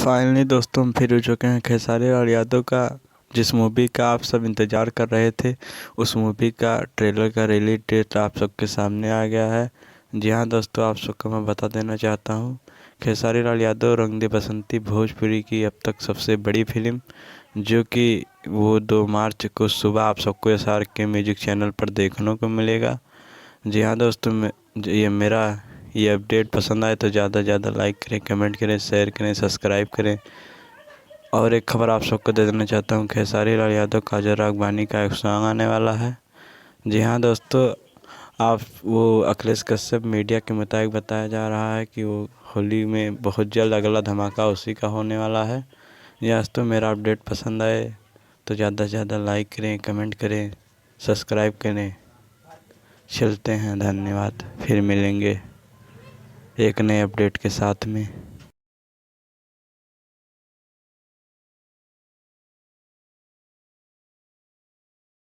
Finally दोस्तों हम फिर हो चुके हैं खेसारी लाल यादव का जिस मूवी का आप सब इंतज़ार कर रहे थे। उस मूवी का ट्रेलर का रिलीज डेट आप सबके सामने आ गया है। जी हाँ दोस्तों, आप सबको मैं बता देना चाहता हूँ, खेसारी लाल यादव रंग दे बसंती भोजपुरी की अब तक सबसे बड़ी फिल्म, जो कि वो 2 मार्च को सुबह आप सबको SR के म्यूजिक चैनल पर देखने को मिलेगा। जी हाँ दोस्तों, ये अपडेट पसंद आए तो ज़्यादा से ज़्यादा लाइक करें, कमेंट करें, शेयर करें, सब्सक्राइब करें। और एक खबर आप सबको दे देना चाहता हूँ, खेसारी लाल यादव काजल राघवानी का एक सॉन्ग आने वाला है। जी हाँ दोस्तों, वो अखिलेश कश्यप मीडिया के मुताबिक बताया जा रहा है कि वो होली में बहुत जल्द अगला धमाका उसी का होने वाला है। या दोस्तों, मेरा अपडेट पसंद आए तो ज़्यादा से ज़्यादा लाइक करें, कमेंट करें, सब्सक्राइब करें। चलते हैं, धन्यवाद। फिर मिलेंगे एक नए अपडेट के साथ में।